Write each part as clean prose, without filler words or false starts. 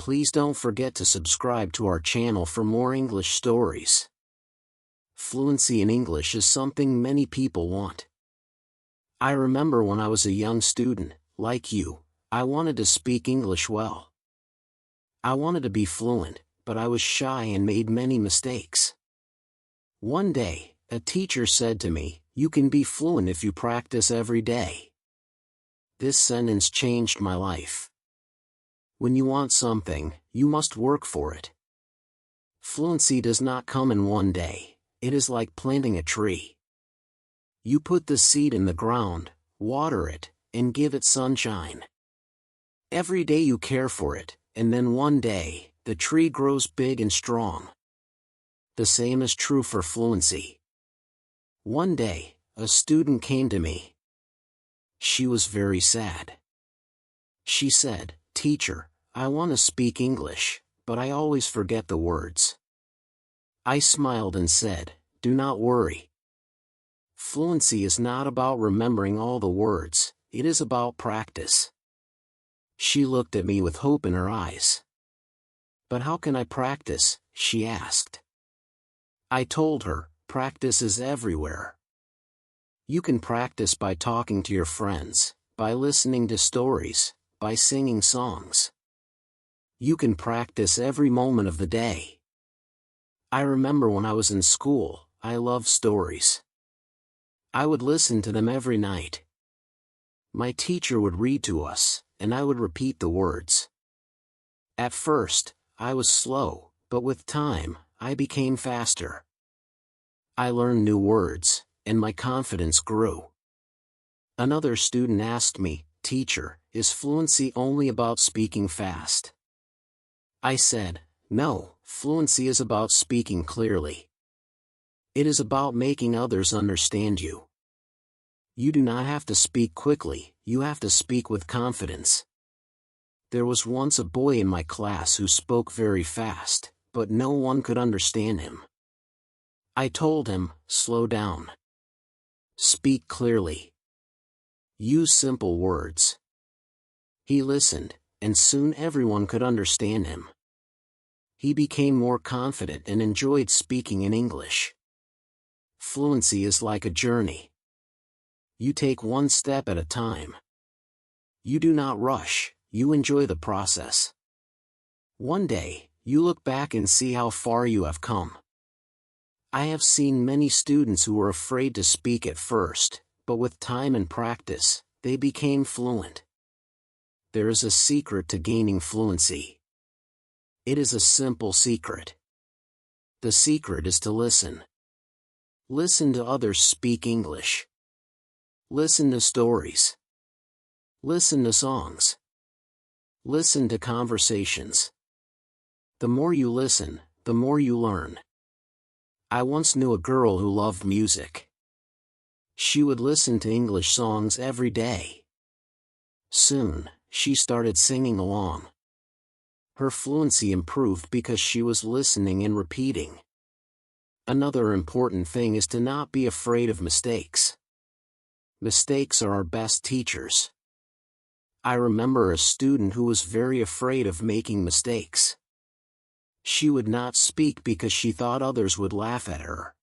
Please don't forget to subscribe to our channel for more English stories. Fluency in English is something many people want. I remember when I was a young student, like you, I wanted to speak English well. I wanted to be fluent, but I was shy and made many mistakes. One day, a teacher said to me, "You can be fluent if you practice every day." This sentence changed my life. When you want something, you must work for it. Fluency does not come in one day. It is like planting a tree. You put the seed in the ground, water it, and give it sunshine. Every day you care for it, and then one day, the tree grows big and strong. The same is true for fluency. One day, a student came to me. She was very sad. She said, "Teacher, I want to speak English, but I always forget the words." I smiled and said, "Do not worry. Fluency is not about remembering all the words, it is about practice." She looked at me with hope in her eyes. "But how can I practice?" she asked. I told her, practice is everywhere. You can practice by talking to your friends, by listening to stories, by singing songs. You can practice every moment of the day. I remember when I was in school, I loved stories. I would listen to them every night. My teacher would read to us, and I would repeat the words. At first, I was slow, but with time, I became faster. I learned new words, and my confidence grew. Another student asked me, "Teacher, is fluency only about speaking fast?" I said, "No, fluency is about speaking clearly. It is about making others understand you. You do not have to speak quickly, you have to speak with confidence." There was once a boy in my class who spoke very fast, but no one could understand him. I told him, "Slow down. Speak clearly. Use simple words." He listened, and soon everyone could understand him. He became more confident and enjoyed speaking in English. Fluency is like a journey. You take one step at a time. You do not rush, you enjoy the process. One day, you look back and see how far you have come. I have seen many students who were afraid to speak at first, but with time and practice, they became fluent. There is a secret to gaining fluency. It is a simple secret. The secret is to listen. Listen to others speak English. Listen to stories. Listen to songs. Listen to conversations. The more you listen, the more you learn. I once knew a girl who loved music. She would listen to English songs every day. Soon, she started singing along. Her fluency improved because she was listening and repeating. Another important thing is to not be afraid of mistakes. Mistakes are our best teachers. I remember a student who was very afraid of making mistakes. She would not speak because she thought others would laugh at her.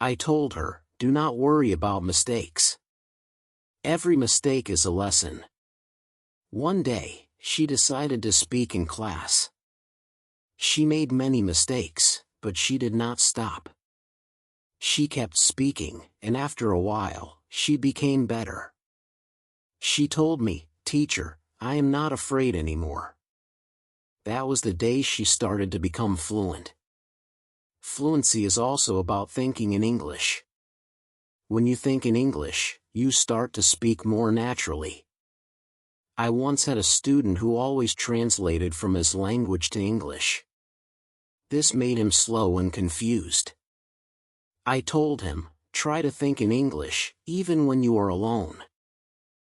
I told her, "Do not worry about mistakes. Every mistake is a lesson." One day, she decided to speak in class. She made many mistakes, but she did not stop. She kept speaking, and after a while, she became better. She told me, "Teacher, I am not afraid anymore." That was the day she started to become fluent. Fluency is also about thinking in English. When you think in English, you start to speak more naturally. I once had a student who always translated from his language to English. This made him slow and confused. I told him, "Try to think in English, even when you are alone.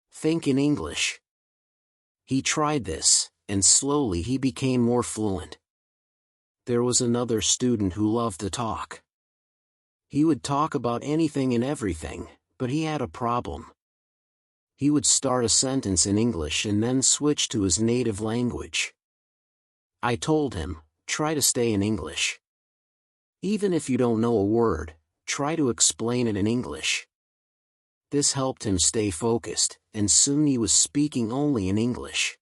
Think in English." He tried this, and slowly he became more fluent. There was another student who loved to talk. He would talk about anything and everything, but he had a problem. He would start a sentence in English and then switch to his native language. I told him, try to stay in English. Even if you don't know a word, try to explain it in English. This helped him stay focused, and soon he was speaking only in English.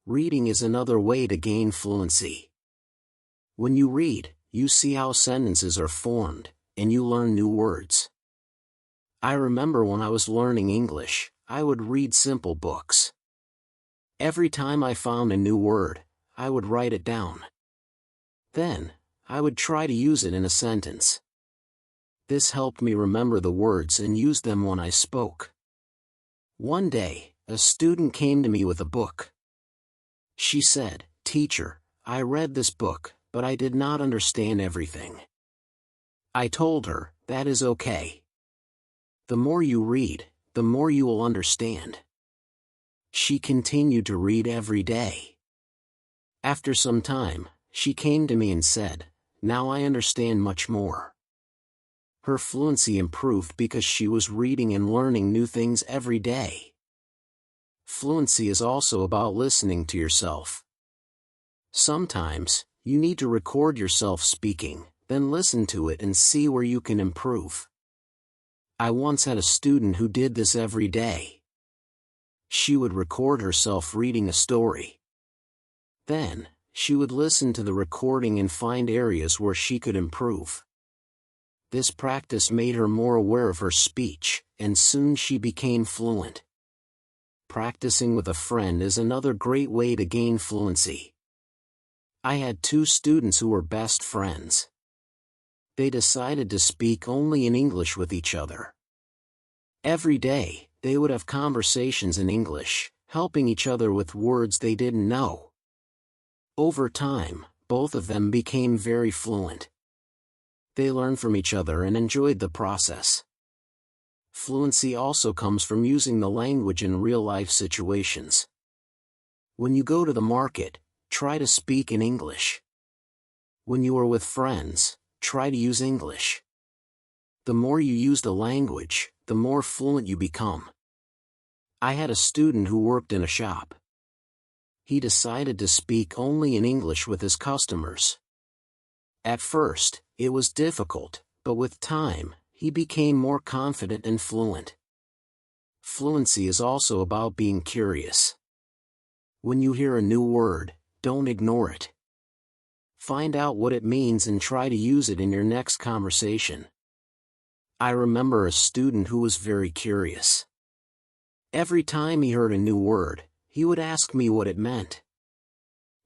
Reading is another way to gain fluency. When you read, you see how sentences are formed, and you learn new words. I remember when I was learning English, I would read simple books. Every time I found a new word, I would write it down. Then, I would try to use it in a sentence. This helped me remember the words and use them when I spoke. One day, a student came to me with a book. She said, "Teacher, I read this book, but I did not understand everything." I told her, that is okay. The more you read, the more you will understand. She continued to read every day. After some time, she came to me and said, "Now I understand much more." Her fluency improved because she was reading and learning new things every day. Fluency is also about listening to yourself. Sometimes, you need to record yourself speaking, then listen to it and see where you can improve. I once had a student who did this every day. She would record herself reading a story. Then, she would listen to the recording and find areas where she could improve. This practice made her more aware of her speech, and soon she became fluent. Practicing with a friend is another great way to gain fluency. I had two students who were best friends. They decided to speak only in English with each other. Every day, they would have conversations in English, helping each other with words they didn't know. Over time, both of them became very fluent. They learned from each other and enjoyed the process. Fluency also comes from using the language in real-life situations. When you go to the market, try to speak in English. When you are with friends, try to use English. The more you use the language, the more fluent you become. I had a student who worked in a shop. He decided to speak only in English with his customers. At first, it was difficult, but with time, he became more confident and fluent. Fluency is also about being curious. When you hear a new word, don't ignore it. Find out what it means and try to use it in your next conversation. I remember a student who was very curious. Every time he heard a new word, he would ask me what it meant.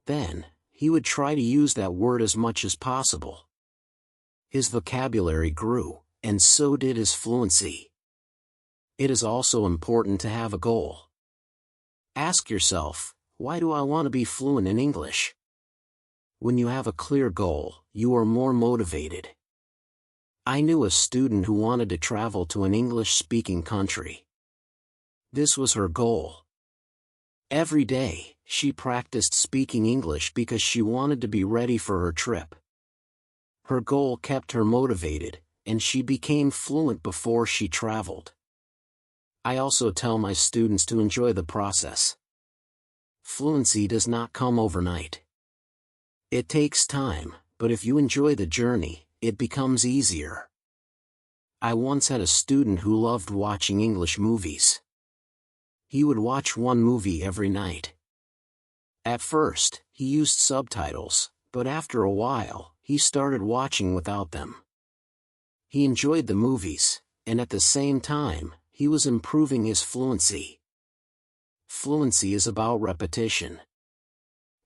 Then, he would try to use that word as much as possible. His vocabulary grew, and so did his fluency. It is also important to have a goal. Ask yourself, why do I want to be fluent in English? When you have a clear goal, you are more motivated. I knew a student who wanted to travel to an English-speaking country. This was her goal. Every day, she practiced speaking English because she wanted to be ready for her trip. Her goal kept her motivated, and she became fluent before she traveled. I also tell my students to enjoy the process. Fluency does not come overnight. It takes time, but if you enjoy the journey, it becomes easier. I once had a student who loved watching English movies. He would watch one movie every night. At first, he used subtitles, but after a while, he started watching without them. He enjoyed the movies, and at the same time, he was improving his fluency. Fluency is about repetition.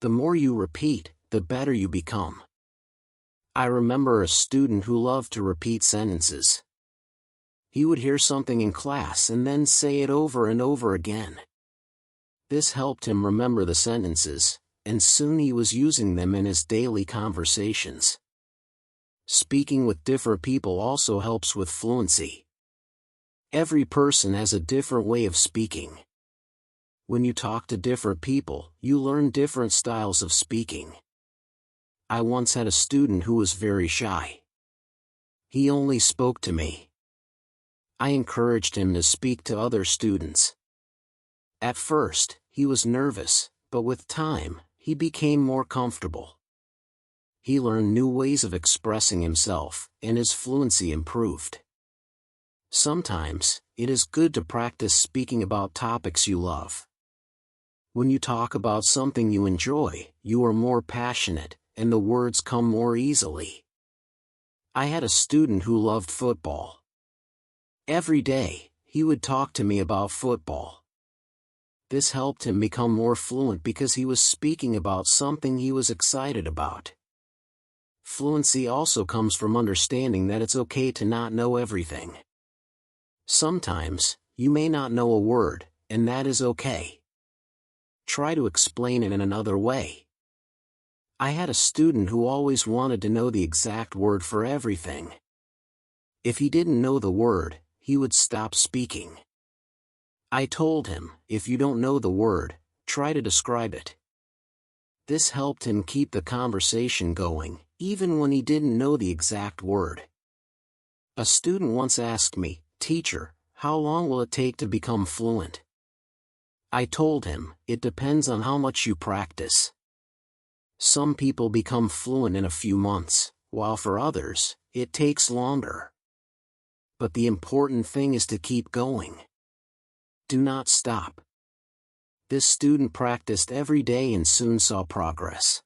The more you repeat, the better you become. I remember a student who loved to repeat sentences. He would hear something in class and then say it over and over again. This helped him remember the sentences, and soon he was using them in his daily conversations. Speaking with different people also helps with fluency. Every person has a different way of speaking. When you talk to different people, you learn different styles of speaking. I once had a student who was very shy. He only spoke to me. I encouraged him to speak to other students. At first, he was nervous, but with time, he became more comfortable. He learned new ways of expressing himself, and his fluency improved. Sometimes, it is good to practice speaking about topics you love. When you talk about something you enjoy, you are more passionate, and the words come more easily. I had a student who loved football. Every day, he would talk to me about football. This helped him become more fluent because he was speaking about something he was excited about. Fluency also comes from understanding that it's okay to not know everything. Sometimes, you may not know a word, and that is okay. Try to explain it in another way. I had a student who always wanted to know the exact word for everything. If he didn't know the word, he would stop speaking. I told him, if you don't know the word, try to describe it. This helped him keep the conversation going, even when he didn't know the exact word. A student once asked me, "Teacher, how long will it take to become fluent?" I told him, it depends on how much you practice. Some people become fluent in a few months, while for others, it takes longer. But the important thing is to keep going. Do not stop. This student practiced every day and soon saw progress.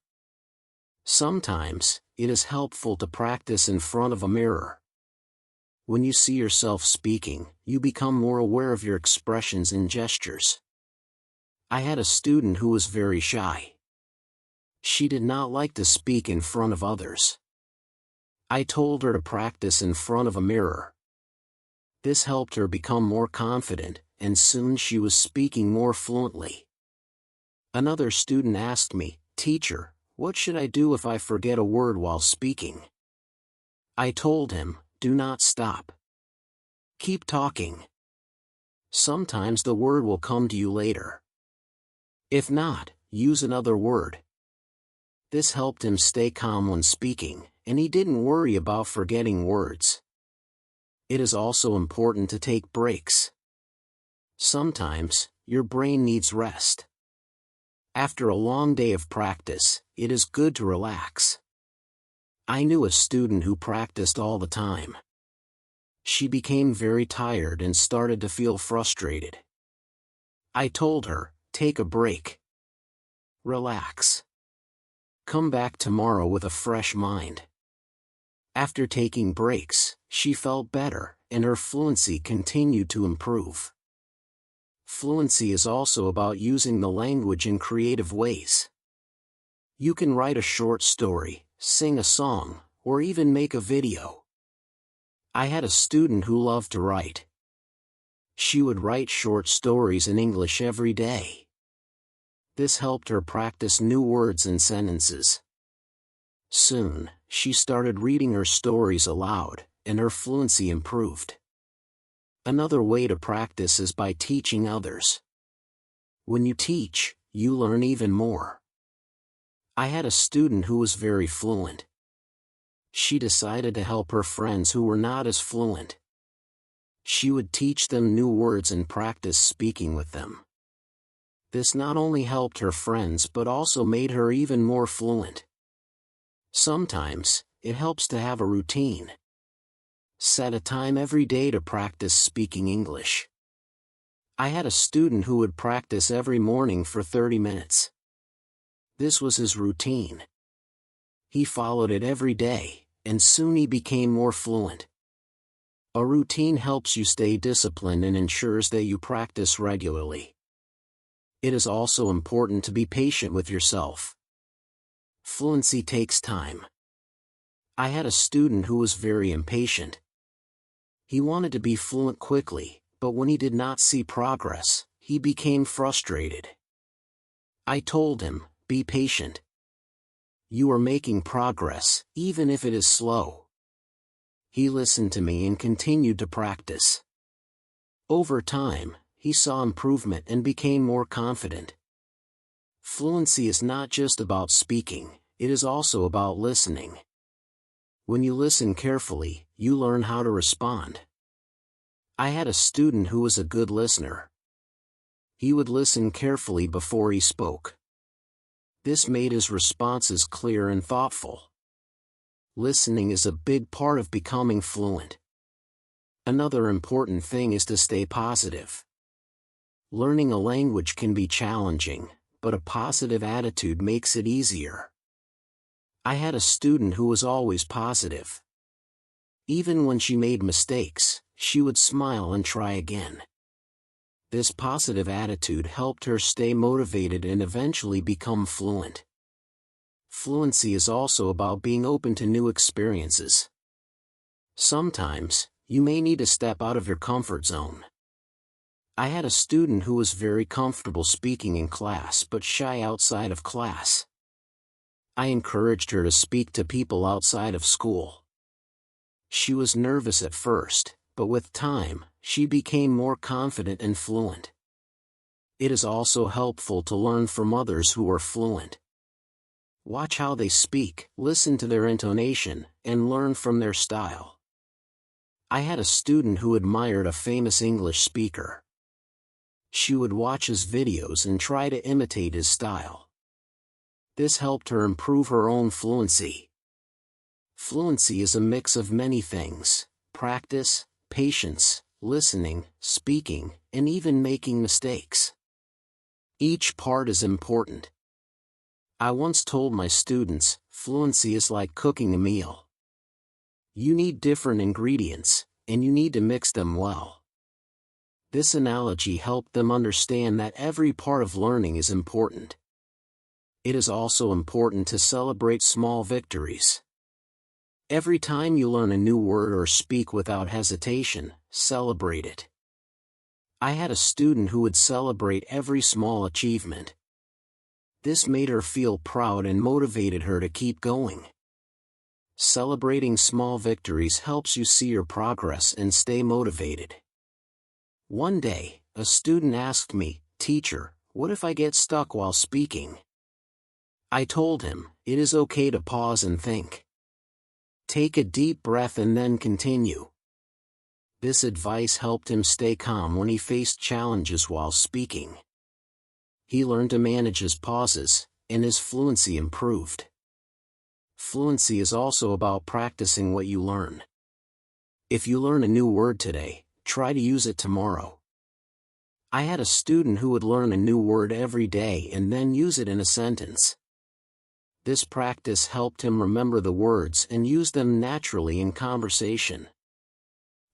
Sometimes, it is helpful to practice in front of a mirror. When you see yourself speaking, you become more aware of your expressions and gestures. I had a student who was very shy. She did not like to speak in front of others. I told her to practice in front of a mirror. This helped her become more confident, and soon she was speaking more fluently. Another student asked me, "Teacher, what should I do if I forget a word while speaking?" I told him, do not stop. Keep talking. Sometimes the word will come to you later. If not, use another word. This helped him stay calm when speaking, and he didn't worry about forgetting words. It is also important to take breaks. Sometimes, your brain needs rest. After a long day of practice, it is good to relax. I knew a student who practiced all the time. She became very tired and started to feel frustrated. I told her, take a break. Relax. Come back tomorrow with a fresh mind. After taking breaks, she felt better, and her fluency continued to improve. Fluency is also about using the language in creative ways. You can write a short story, sing a song, or even make a video. I had a student who loved to write. She would write short stories in English every day. This helped her practice new words and sentences. Soon, she started reading her stories aloud, and her fluency improved. Another way to practice is by teaching others. When you teach, you learn even more. I had a student who was very fluent. She decided to help her friends who were not as fluent. She would teach them new words and practice speaking with them. This not only helped her friends but also made her even more fluent. Sometimes, it helps to have a routine. Set a time every day to practice speaking English. I had a student who would practice every morning for 30 minutes. This was his routine. He followed it every day, and soon he became more fluent. A routine helps you stay disciplined and ensures that you practice regularly. It is also important to be patient with yourself. Fluency takes time. I had a student who was very impatient. He wanted to be fluent quickly, but when he did not see progress, he became frustrated. I told him, be patient. You are making progress, even if it is slow. He listened to me and continued to practice. Over time, he saw improvement and became more confident. Fluency is not just about speaking, it is also about listening. When you listen carefully, you learn how to respond. I had a student who was a good listener. He would listen carefully before he spoke. This made his responses clear and thoughtful. Listening is a big part of becoming fluent. Another important thing is to stay positive. Learning a language can be challenging, but a positive attitude makes it easier. I had a student who was always positive. Even when she made mistakes, she would smile and try again. This positive attitude helped her stay motivated and eventually become fluent. Fluency is also about being open to new experiences. Sometimes, you may need to step out of your comfort zone. I had a student who was very comfortable speaking in class but shy outside of class. I encouraged her to speak to people outside of school. She was nervous at first, but with time, she became more confident and fluent. It is also helpful to learn from others who are fluent. Watch how they speak, listen to their intonation, and learn from their style. I had a student who admired a famous English speaker. She would watch his videos and try to imitate his style. This helped her improve her own fluency. Fluency is a mix of many things: practice, patience, listening, speaking, and even making mistakes. Each part is important. I once told my students, fluency is like cooking a meal. You need different ingredients, and you need to mix them well. This analogy helped them understand that every part of learning is important. It is also important to celebrate small victories. Every time you learn a new word or speak without hesitation, celebrate it. I had a student who would celebrate every small achievement. This made her feel proud and motivated her to keep going. Celebrating small victories helps you see your progress and stay motivated. One day, a student asked me, "Teacher, what if I get stuck while speaking?" I told him, it is okay to pause and think. Take a deep breath and then continue. This advice helped him stay calm when he faced challenges while speaking. He learned to manage his pauses, and his fluency improved. Fluency is also about practicing what you learn. If you learn a new word today, try to use it tomorrow. I had a student who would learn a new word every day and then use it in a sentence. This practice helped him remember the words and use them naturally in conversation.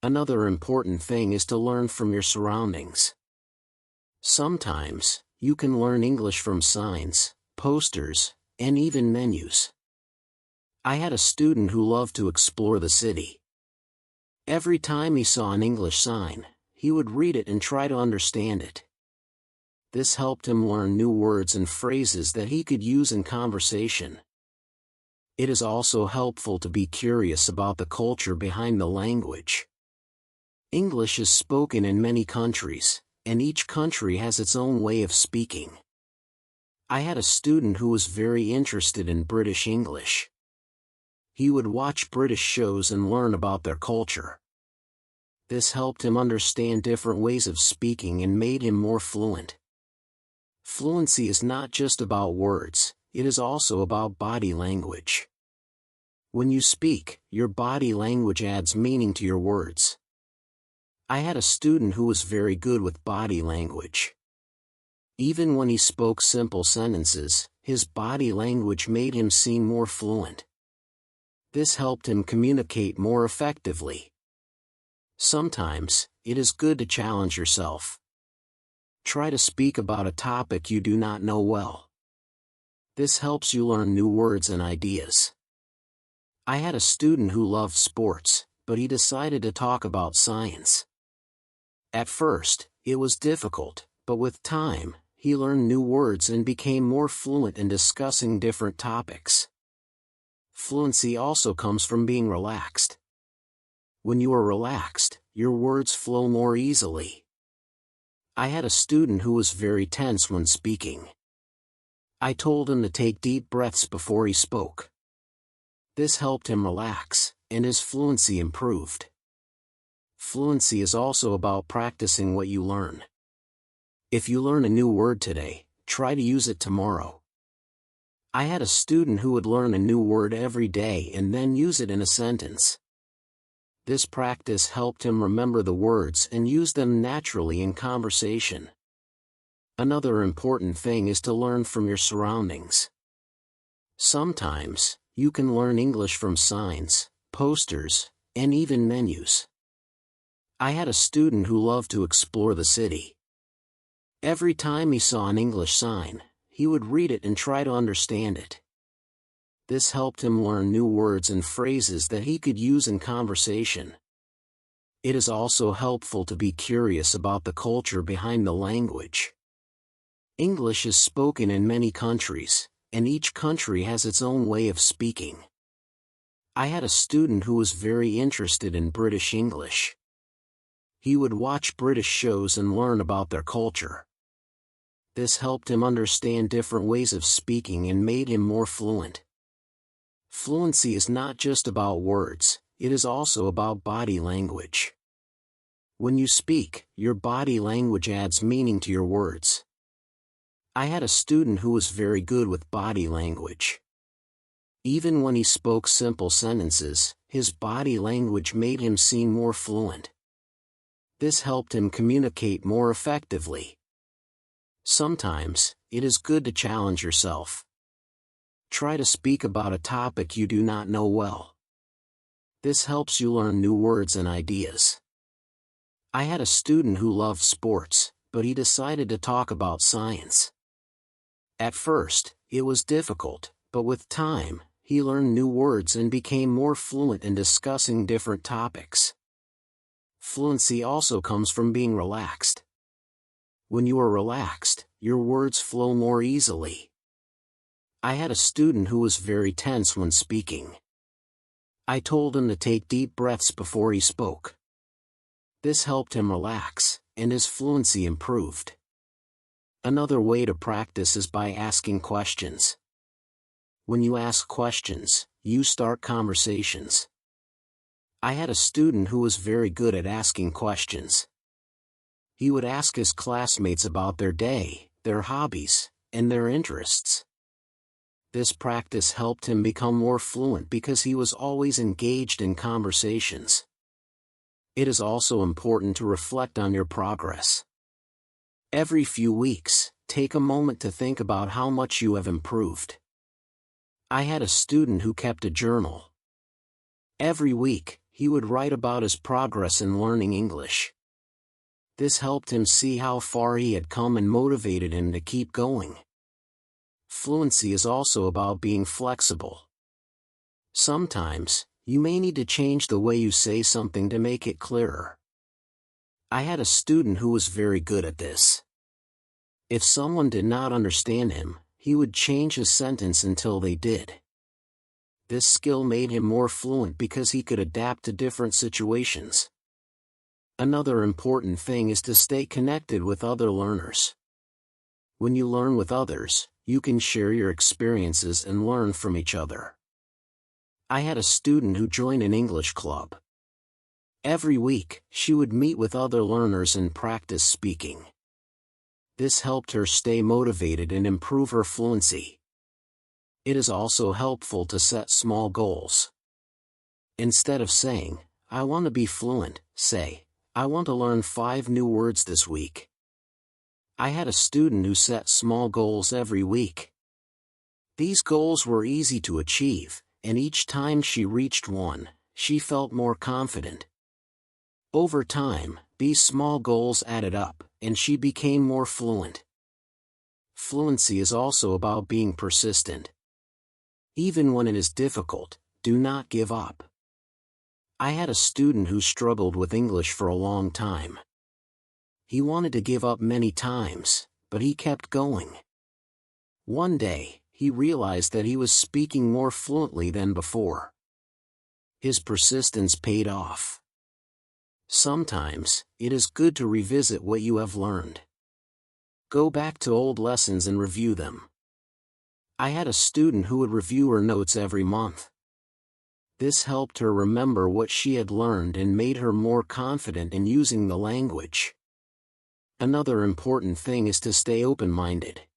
Another important thing is to learn from your surroundings. Sometimes, you can learn English from signs, posters, and even menus. I had a student who loved to explore the city. Every time he saw an English sign, he would read it and try to understand it. This helped him learn new words and phrases that he could use in conversation. It is also helpful to be curious about the culture behind the language. English is spoken in many countries, and each country has its own way of speaking. I had a student who was very interested in British English. He would watch British shows and learn about their culture. This helped him understand different ways of speaking and made him more fluent. Fluency is not just about words, it is also about body language. When you speak, your body language adds meaning to your words. I had a student who was very good with body language. Even when he spoke simple sentences, his body language made him seem more fluent. This helped him communicate more effectively. Sometimes, it is good to challenge yourself. Try to speak about a topic you do not know well. This helps you learn new words and ideas. I had a student who loved sports, but he decided to talk about science. At first, it was difficult, but with time, he learned new words and became more fluent in discussing different topics. Fluency also comes from being relaxed. When you are relaxed, your words flow more easily. I had a student who was very tense when speaking. I told him to take deep breaths before he spoke. This helped him relax, and his fluency improved. Fluency is also about practicing what you learn. If you learn a new word today, try to use it tomorrow. I had a student who would learn a new word every day and then use it in a sentence. This practice helped him remember the words and use them naturally in conversation. Another important thing is to learn from your surroundings. Sometimes, you can learn English from signs, posters, and even menus. I had a student who loved to explore the city. Every time he saw an English sign, he would read it and try to understand it. This helped him learn new words and phrases that he could use in conversation. It is also helpful to be curious about the culture behind the language. English is spoken in many countries, and each country has its own way of speaking. I had a student who was very interested in British English. He would watch British shows and learn about their culture. This helped him understand different ways of speaking and made him more fluent. Fluency is not just about words, it is also about body language. When you speak, your body language adds meaning to your words. I had a student who was very good with body language. Even when he spoke simple sentences, his body language made him seem more fluent. This helped him communicate more effectively. Sometimes, it is good to challenge yourself. Try to speak about a topic you do not know well. This helps you learn new words and ideas. I had a student who loved sports, but he decided to talk about science. At first, it was difficult, but with time, he learned new words and became more fluent in discussing different topics. Fluency also comes from being relaxed. When you are relaxed, your words flow more easily. I had a student who was very tense when speaking. I told him to take deep breaths before he spoke. This helped him relax, and his fluency improved. Another way to practice is by asking questions. When you ask questions, you start conversations. I had a student who was very good at asking questions. He would ask his classmates about their day, their hobbies, and their interests. This practice helped him become more fluent because he was always engaged in conversations. It is also important to reflect on your progress. Every few weeks, take a moment to think about how much you have improved. I had a student who kept a journal. Every week, he would write about his progress in learning English. This helped him see how far he had come and motivated him to keep going. Fluency is also about being flexible. Sometimes, you may need to change the way you say something to make it clearer. I had a student who was very good at this. If someone did not understand him, he would change his sentence until they did. This skill made him more fluent because he could adapt to different situations. Another important thing is to stay connected with other learners. When you learn with others, you can share your experiences and learn from each other. I had a student who joined an English club. Every week, she would meet with other learners and practice speaking. This helped her stay motivated and improve her fluency. It is also helpful to set small goals. Instead of saying, "I want to be fluent," say, "I want to learn 5 new words this week." I had a student who set small goals every week. These goals were easy to achieve, and each time she reached one, she felt more confident. Over time, these small goals added up, and she became more fluent. Fluency is also about being persistent. Even when it is difficult, do not give up. I had a student who struggled with English for a long time. He wanted to give up many times, but he kept going. One day, he realized that he was speaking more fluently than before. His persistence paid off. Sometimes, it is good to revisit what you have learned. Go back to old lessons and review them. I had a student who would review her notes every month. This helped her remember what she had learned and made her more confident in using the language. Another important thing is to stay open-minded.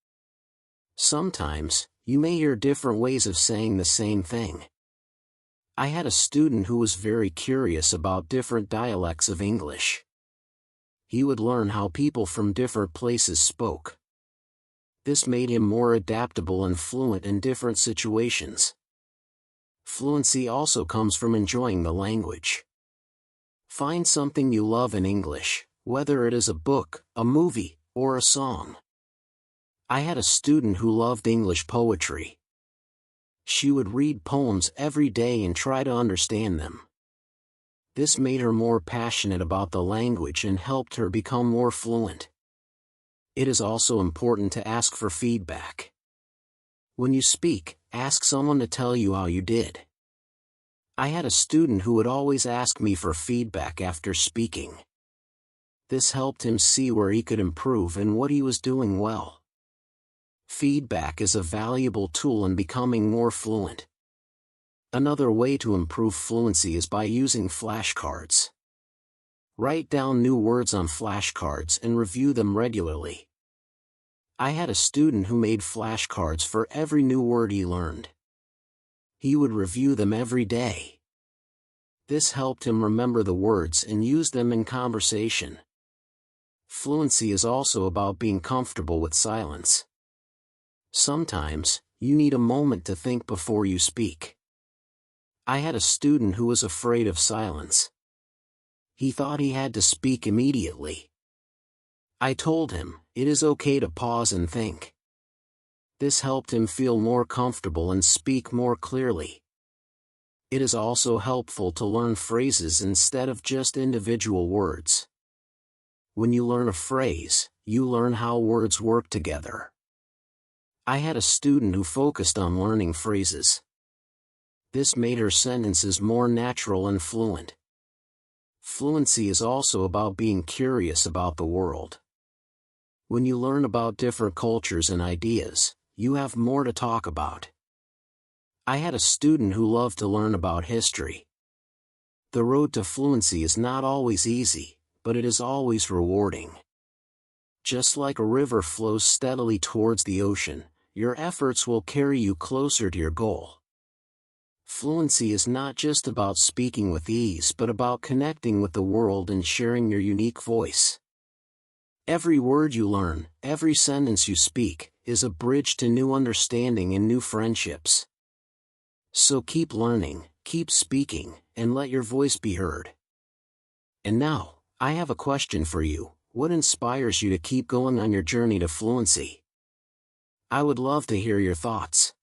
Sometimes, You may hear different ways of saying the same thing. I had a student who was very curious about different dialects of English. He would learn how people from different places spoke. This made him more adaptable and fluent in different situations. Fluency also comes from enjoying the language. Find something you love in English, whether it is a book, a movie, or a song. I had a student who loved English poetry. She would read poems every day and try to understand them. This made her more passionate about the language and helped her become more fluent. It is also important to ask for feedback. When you speak, ask someone to tell you how you did. I had a student who would always ask me for feedback after speaking. This helped him see where he could improve and what he was doing well. Feedback is a valuable tool in becoming more fluent. Another way to improve fluency is by using flashcards. Write down new words on flashcards and review them regularly. I had a student who made flashcards for every new word he learned. He would review them every day. This helped him remember the words and use them in conversation. Fluency is also about being comfortable with silence. Sometimes, you need a moment to think before you speak. I had a student who was afraid of silence. He thought he had to speak immediately. I told him, it is okay to pause and think. This helped him feel more comfortable and speak more clearly. It is also helpful to learn phrases instead of just individual words. When you learn a phrase, you learn how words work together. I had a student who focused on learning phrases. This made her sentences more natural and fluent. Fluency is also about being curious about the world. When you learn about different cultures and ideas, you have more to talk about. I had a student who loved to learn about history. The road to fluency is not always easy, but it is always rewarding. Just like a river flows steadily towards the ocean, your efforts will carry you closer to your goal. Fluency is not just about speaking with ease but about connecting with the world and sharing your unique voice. Every word you learn, every sentence you speak, is a bridge to new understanding and new friendships. So keep learning, keep speaking, and let your voice be heard. And now, I have a question for you. What inspires you to keep going on your journey to fluency? I would love to hear your thoughts.